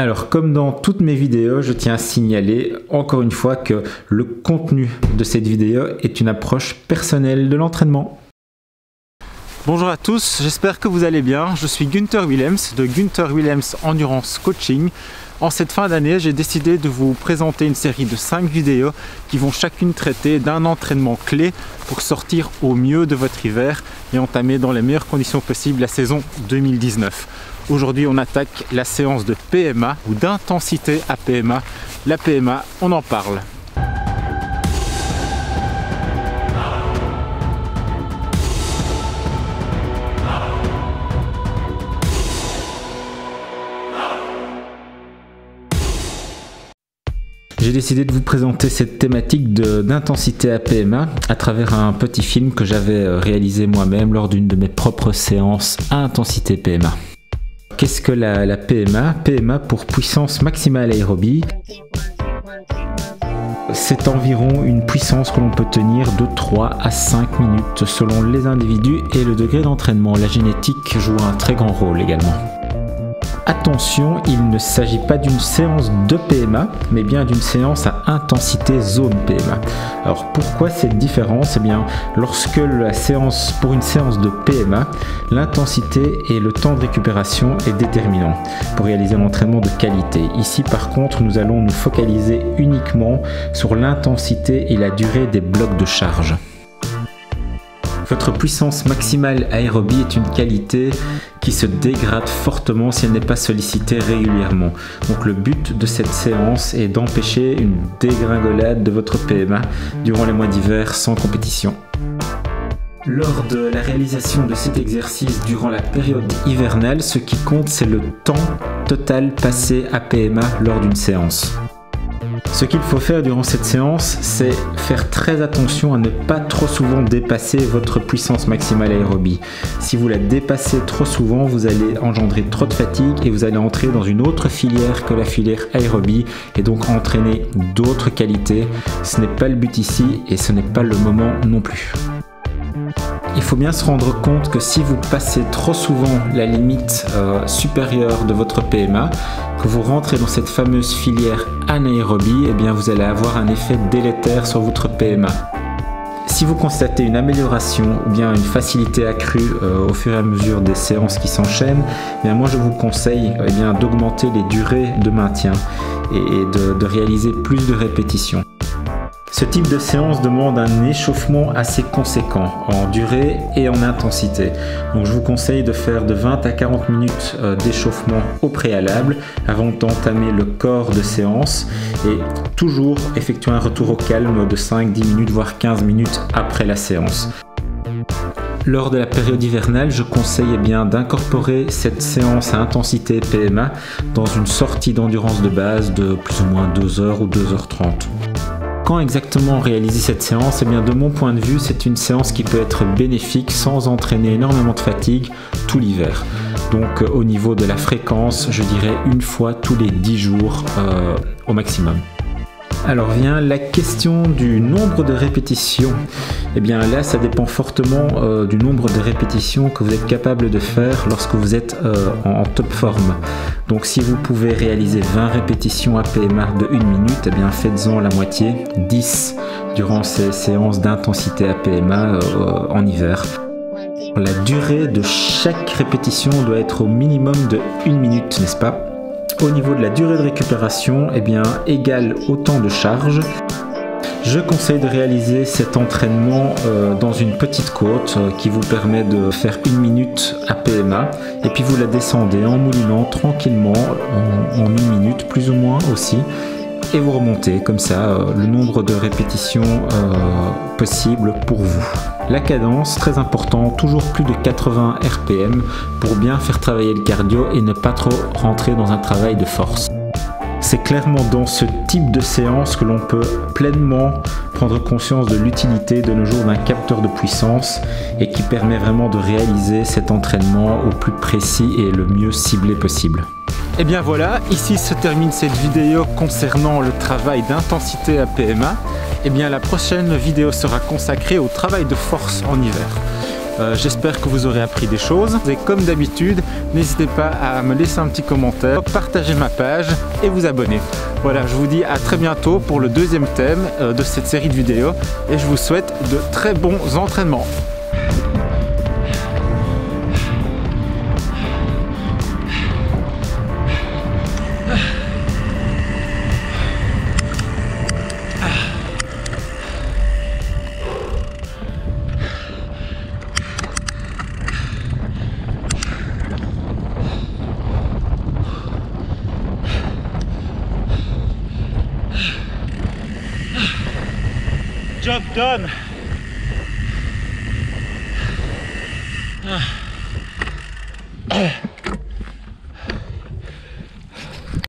Alors, comme dans toutes mes vidéos, je tiens à signaler encore une fois que le contenu de cette vidéo est une approche personnelle de l'entraînement. Bonjour à tous, j'espère que vous allez bien. Je suis Gunther Willems de Gunther Willems Endurance Coaching. En cette fin d'année, j'ai décidé de vous présenter une série de 5 vidéos qui vont chacune traiter d'un entraînement clé pour sortir au mieux de votre hiver et entamer dans les meilleures conditions possibles la saison 2019. Aujourd'hui, on attaque la séance de PMA ou d'intensité à PMA. La PMA, on en parle. J'ai décidé de vous présenter cette thématique d'intensité à PMA à travers un petit film que j'avais réalisé moi-même lors d'une de mes propres séances à intensité PMA. Qu'est-ce que la PMA? PMA pour puissance maximale aérobie. C'est environ une puissance que l'on peut tenir de 3 à 5 minutes selon les individus et le degré d'entraînement. La génétique joue un très grand rôle également. Attention, il ne s'agit pas d'une séance de PMA, mais bien d'une séance à intensité zone PMA. Alors pourquoi cette différence? Eh bien, lorsque pour une séance de PMA, l'intensité et le temps de récupération est déterminant pour réaliser un entraînement de qualité. Ici par contre, nous allons nous focaliser uniquement sur l'intensité et la durée des blocs de charge. Votre puissance maximale aérobie est une qualité qui se dégrade fortement si elle n'est pas sollicitée régulièrement. Donc le but de cette séance est d'empêcher une dégringolade de votre PMA durant les mois d'hiver sans compétition. Lors de la réalisation de cet exercice durant la période hivernale, ce qui compte, c'est le temps total passé à PMA lors d'une séance. Ce qu'il faut faire durant cette séance, c'est faire très attention à ne pas trop souvent dépasser votre puissance maximale aérobie. Si vous la dépassez trop souvent, vous allez engendrer trop de fatigue et vous allez entrer dans une autre filière que la filière aérobie et donc entraîner d'autres qualités. Ce n'est pas le but ici et ce n'est pas le moment non plus. Il faut bien se rendre compte que si vous passez trop souvent la limite supérieure de votre PMA, que vous rentrez dans cette fameuse filière anaérobie, eh bien vous allez avoir un effet délétère sur votre PMA. Si vous constatez une amélioration ou bien une facilité accrue au fur et à mesure des séances qui s'enchaînent, eh bien moi je vous conseille d'augmenter les durées de maintien et de réaliser plus de répétitions. Ce type de séance demande un échauffement assez conséquent en durée et en intensité. Donc je vous conseille de faire de 20 à 40 minutes d'échauffement au préalable avant d'entamer le corps de séance et toujours effectuer un retour au calme de 5-10 minutes voire 15 minutes après la séance. Lors de la période hivernale, je conseille d'incorporer cette séance à intensité PMA dans une sortie d'endurance de base de plus ou moins 2 heures ou 2h30. Quand exactement réaliser cette séance? Eh bien, de mon point de vue, c'est une séance qui peut être bénéfique sans entraîner énormément de fatigue tout l'hiver. Donc au niveau de la fréquence, je dirais une fois tous les 10 jours au maximum. Alors vient la question du nombre de répétitions. Eh bien là, ça dépend fortement du nombre de répétitions que vous êtes capable de faire lorsque vous êtes en top forme. Donc si vous pouvez réaliser 20 répétitions à PMA de 1 minute, eh bien faites-en la moitié, 10 durant ces séances d'intensité à PMA en hiver. La durée de chaque répétition doit être au minimum de 1 minute, n'est-ce pas? Au niveau de la durée de récupération, eh bien, égale au temps de charge. Je conseille de réaliser cet entraînement dans une petite côte qui vous permet de faire 1 minute à PMA et puis vous la descendez en moulinant tranquillement en 1 minute plus ou moins aussi et vous remontez comme ça le nombre de répétitions possibles pour vous. La cadence, très important, toujours plus de 80 RPM pour bien faire travailler le cardio et ne pas trop rentrer dans un travail de force. C'est clairement dans ce type de séance que l'on peut pleinement prendre conscience de l'utilité de nos jours d'un capteur de puissance et qui permet vraiment de réaliser cet entraînement au plus précis et le mieux ciblé possible. Et bien voilà, ici se termine cette vidéo concernant le travail d'intensité à PMA. Et bien la prochaine vidéo sera consacrée au travail de force en hiver. J'espère que vous aurez appris des choses. Et comme d'habitude, n'hésitez pas à me laisser un petit commentaire, partager ma page et vous abonner. Voilà, je vous dis à très bientôt pour le deuxième thème de cette série de vidéos et je vous souhaite de très bons entraînements. Job done.